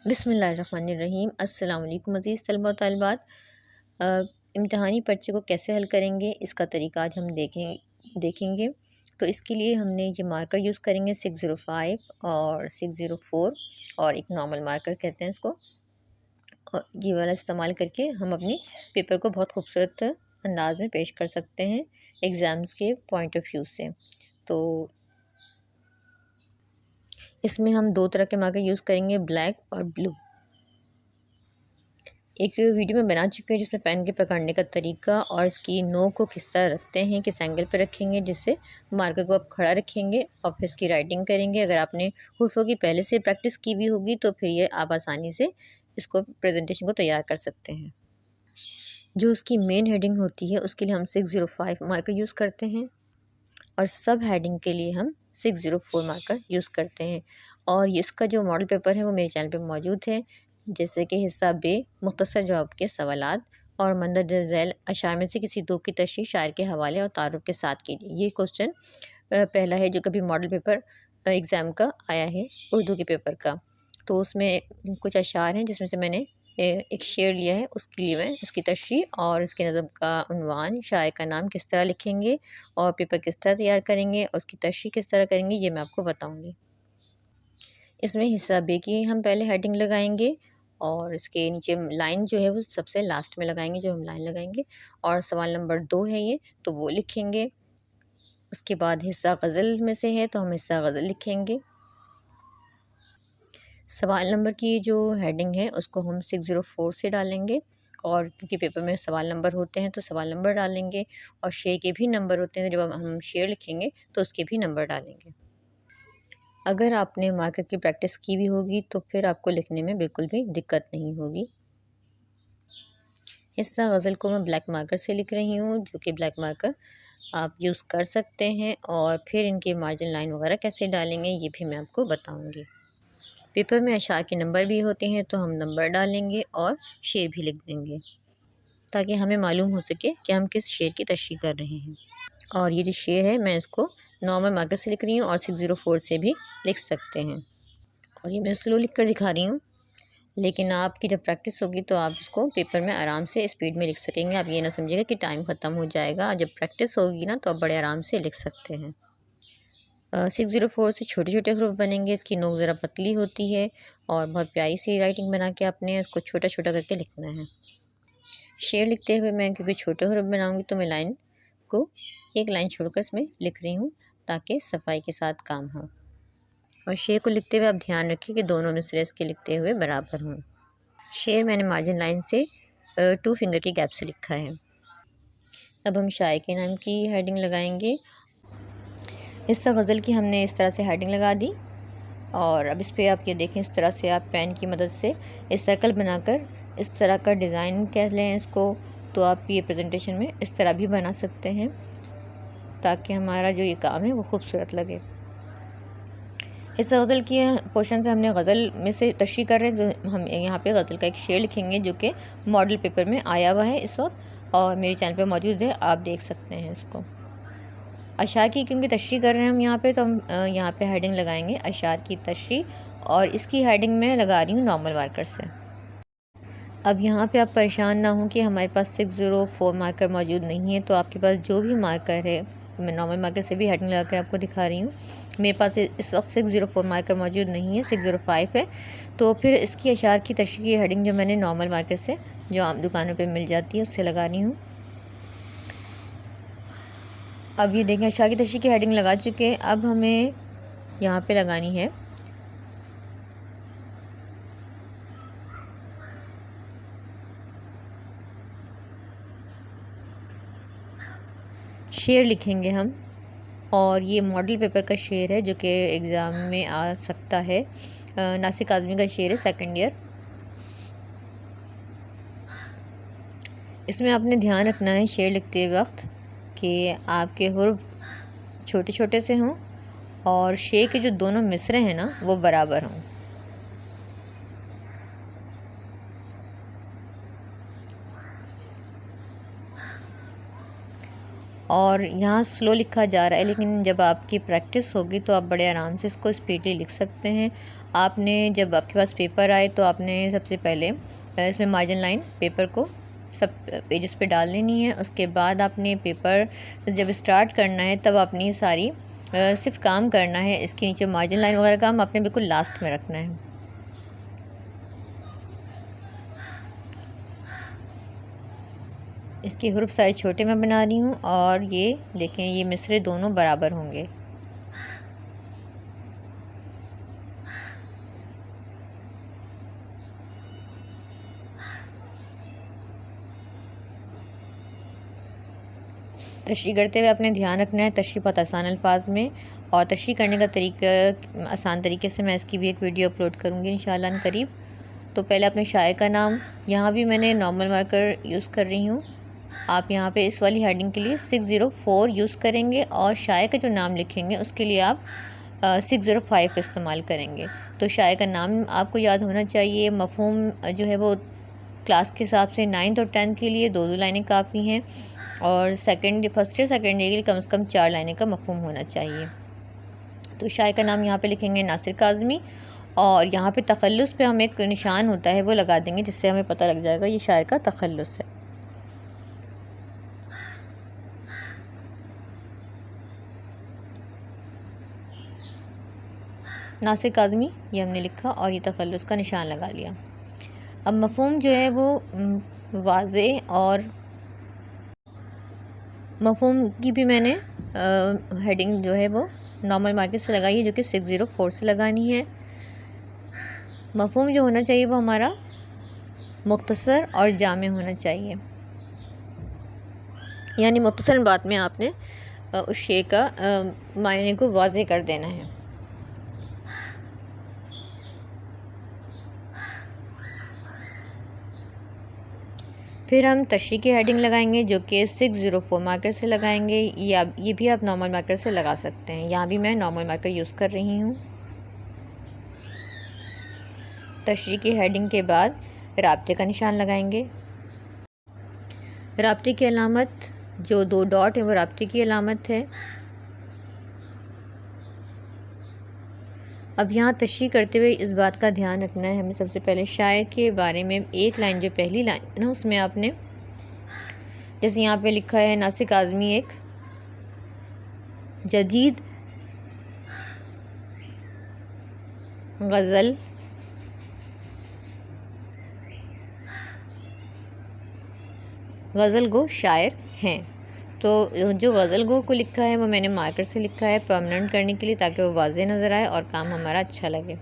बिस्मिल्लाहिर्रहमानिर्रहीम। अस्सलाम वालेकुम अज़ीज़ तलबा व तालिबात। इम्तिहानी पर्चे को कैसे हल करेंगे इसका तरीका आज हम देखेंगे। तो इसके लिए हमने ये मार्कर यूज़ करेंगे 605 और 604 और एक नॉर्मल मार्कर कहते हैं इसको। और ये वाला इस्तेमाल करके हम अपनी पेपर को बहुत खूबसूरत अंदाज में पेश कर सकते हैं एग्ज़ाम्स के पॉइंट ऑफ व्यू से। तो इसमें हम दो तरह के मार्कर यूज़ करेंगे, ब्लैक और ब्लू। एक वीडियो में बना चुके हैं जिसमें पेन के पकड़ने का तरीका और इसकी नोक को किस तरह रखते हैं, किस एंगल पर रखेंगे जिससे मार्कर को आप खड़ा रखेंगे और फिर इसकी राइटिंग करेंगे। अगर आपने हुर्फ़ों की पहले से प्रैक्टिस की भी होगी तो फिर ये आप आसानी से इसको प्रेजेंटेशन को तैयार कर सकते हैं। जो उसकी मेन हेडिंग होती है उसके लिए हम 605 मार्कर यूज़ करते हैं और सब हेडिंग के लिए हम 604 मार्कर यूज़ करते हैं। और इसका जो मॉडल पेपर है वो मेरे चैनल पे मौजूद है, जैसे कि हिस्सा बे मुख्तसर जवाब के सवालात और मंदरजा झैल अशार में से किसी दो की तशरीह शायर के हवाले और तारुफ के साथ कीजिए। ये क्वेश्चन पहला है जो कभी मॉडल पेपर एग्ज़ाम का आया है उर्दू के पेपर का। तो उसमें कुछ अशार हैं जिसमें से मैंने एक शेर लिया है, उसके लिए मैं इसकी तशरीह और इसके नज़म का उन्वान, शायर का नाम किस तरह लिखेंगे और पेपर किस तरह तैयार करेंगे और उसकी तशरीह किस तरह करेंगे ये मैं आपको बताऊँगी। इसमें हिस्सा बे की हम पहले हेडिंग लगाएंगे और इसके नीचे लाइन जो है वो सबसे लास्ट में लगाएंगे, जो हम लाइन लगाएंगे। और सवाल नंबर 2 है ये, तो वो लिखेंगे। उसके बाद हिस्सा गज़ल में से है तो हम हिस्सा गज़ल लिखेंगे। सवाल नंबर की जो हेडिंग है उसको हम 604 से डालेंगे और क्योंकि पेपर में सवाल नंबर होते हैं तो सवाल नंबर डालेंगे और शेर के भी नंबर होते हैं, जब हम शेर लिखेंगे तो उसके भी नंबर डालेंगे। अगर आपने मार्कर की प्रैक्टिस की भी होगी तो फिर आपको लिखने में बिल्कुल भी दिक्कत नहीं होगी। हिस्सा गज़ल को मैं ब्लैक मार्कर से लिख रही हूँ, जो कि ब्लैक मार्कर आप यूज़ कर सकते हैं। और फिर इनके मार्जिन लाइन वगैरह कैसे डालेंगे ये भी मैं आपको बताऊँगी। पेपर में अशार के नंबर भी होते हैं तो हम नंबर डालेंगे और शेर भी लिख देंगे ताकि हमें मालूम हो सके कि हम किस शेर की तशरीह कर रहे हैं। और ये जो शेर है मैं इसको नॉर्मल मार्कर से लिख रही हूँ और 604 से भी लिख सकते हैं। और ये मैं स्लो लिख कर दिखा रही हूँ, लेकिन आपकी जब प्रैक्टिस होगी तो आप इसको पेपर में आराम से स्पीड में लिख सकेंगे। आप ये ना समझिएगा कि टाइम ख़त्म हो जाएगा, जब प्रैक्टिस होगी ना तो आप बड़े आराम से लिख सकते हैं। 604 से छोटे छोटे हरूफ बनेंगे, इसकी नोक ज़रा पतली होती है और बहुत प्यारी सी राइटिंग बना के आपने इसको छोटा छोटा करके लिखना है। शेर लिखते हुए मैं क्योंकि छोटे हरूफ बनाऊँगी तो मैं लाइन को एक लाइन छोड़कर इसमें लिख रही हूँ ताकि सफाई के साथ काम हो। और शेर को लिखते हुए आप ध्यान रखिए कि दोनों मिसरे इसके लिखते हुए बराबर हों। शेर मैंने मार्जिन लाइन से 2 फिंगर के गैप से लिखा है। अब हम शायर के नाम की हेडिंग लगाएंगे। हिस्सा गज़ल की हमने इस तरह से हेडिंग लगा दी और अब इस पर आप ये देखें, इस तरह से आप पेन की मदद से इस सर्कल बनाकर इस तरह का डिज़ाइन कह लें इसको, तो आप ये प्रेजेंटेशन में इस तरह भी बना सकते हैं ताकि हमारा जो ये काम है वो खूबसूरत लगे। इस गज़ल की पोर्शन से हमने गज़ल में से तशरीह कर रहे हैं, जो हम यहाँ पे गज़ल का एक शेर लिखेंगे जो कि मॉडल पेपर में आया हुआ है इस वक्त और मेरे चैनल पे मौजूद है, आप देख सकते हैं इसको। अशार की क्योंकि तशरीह कर रहे हैं हम यहाँ पे, तो हम यहाँ पे हेडिंग लगाएंगे अशार की तशरीह और इसकी हेडिंग मैं लगा रही हूँ नॉर्मल मार्कर से। अब यहाँ पे आप परेशान ना हों कि हमारे पास 604 मार्कर मौजूद नहीं है, तो आपके पास जो भी मार्कर है, मैं नॉर्मल मार्कर से भी हेडिंग लगा कर आपको दिखा रही हूँ। मेरे पास इस वक्त 604 मार्कर मौजूद नहीं है, 605 है। तो फिर इसकी अशार की तशरीह की हेडिंग जो मैंने नॉर्मल मार्कर से जो आम दुकानों पर मिल जाती है उससे लगा रही हूँ। अब ये देखें अशार की तशरीह की हेडिंग लगा चुके हैं। अब हमें यहाँ पे लगानी है शेर लिखेंगे हम, और ये मॉडल पेपर का शेर है जो कि एग्ज़ाम में आ सकता है। नासिक आज़मी का शेर है, सेकंड ईयर। इसमें आपने ध्यान रखना है शेर लिखते वक्त कि आपके हुर्फ छोटे छोटे से हों और शेर के जो दोनों मिसरे हैं ना वो बराबर हों। और यहाँ स्लो लिखा जा रहा है, लेकिन जब आपकी प्रैक्टिस होगी तो आप बड़े आराम से इसको स्पीडली लिख सकते हैं। आपने जब आपके पास पेपर आए तो आपने सबसे पहले इसमें मार्जिन लाइन पेपर को सब पेजेस पे डाल लेनी है। उसके बाद आपने पेपर जब स्टार्ट करना है तब आपने सारी सिर्फ काम करना है। इसके नीचे मार्जिन लाइन वगैरह काम आपने बिल्कुल लास्ट में रखना है। इसकी हुरूफ साइज छोटे में बना रही हूँ और ये देखें ये मिसरे दोनों बराबर होंगे। तशरीह करते हुए आपने ध्यान रखना है तशरीह बहुत आसान अल्फाज में, और तशरीह करने का तरीका आसान तरीके से मैं इसकी भी एक वीडियो अपलोड करूँगी इंशाअल्लाह करीब। तो पहले अपने शायर का नाम, यहाँ भी मैंने नॉर्मल मार्कर यूज़ कर रही हूँ। आप यहाँ पे इस वाली हेडिंग के लिए 604 यूज़ करेंगे और शायर का जो नाम लिखेंगे उसके लिए आप 605 इस्तेमाल करेंगे। तो शायर का नाम आपको याद होना चाहिए। मफ़हूम जो है वो क्लास के हिसाब से 9th और 10th के लिए 2-2 लाइनें काफ़ी हैं, और फर्स्ट या सेकेंड ईयर के लिए कम से कम 4 लाइनें का मफ़हूम होना चाहिए। तो शायर का नाम यहाँ पे लिखेंगे नासिर काज़मी, और यहाँ पे तखल्लुस पे हम एक निशान होता है वो लगा देंगे, जिससे हमें पता लग जाएगा ये शायर का तखल्लुस है। नासिर काज़मी ये हमने लिखा और ये तखल्लुस का निशान लगा लिया। अब मफ़हूम जो है वो वाज़े, और मफ़हूम की भी मैंने हेडिंग जो है वो नॉर्मल मार्कर से लगाई है, जो कि 604 से लगानी है। मफ़हूम जो होना चाहिए वो हमारा मुख्तसर और जामे होना चाहिए, यानी मुख्तसर बात में आपने उस शेर का मायने को वाज़े कर देना है। फिर हम तशरीह की हेडिंग लगाएंगे, जो कि 604 मार्कर से लगाएंगे, या ये भी आप नॉर्मल मार्कर से लगा सकते हैं। यहाँ भी मैं नॉर्मल मार्कर यूज़ कर रही हूँ। तशरीह की हेडिंग के बाद राब्ते का निशान लगाएंगे। राब्ते की अलामत जो 2 डॉट है वो राब्ते की अलामत है। अब यहाँ तशरीह करते हुए इस बात का ध्यान रखना है हमें, सबसे पहले शायर के बारे में एक लाइन, जो पहली लाइन है ना, उसमें आपने जैसे यहाँ पे लिखा है नासिर काज़मी एक जदीद गज़ल गो शायर हैं। तो जो गज़ल गो को लिखा है वो मैंने मार्कर से लिखा है परमानेंट करने के लिए, ताकि वो वाज़े नज़र आए और काम हमारा अच्छा लगे।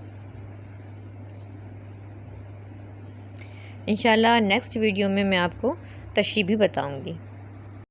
इंशाल्लाह नेक्स्ट वीडियो में मैं आपको तशरीह भी बताऊंगी।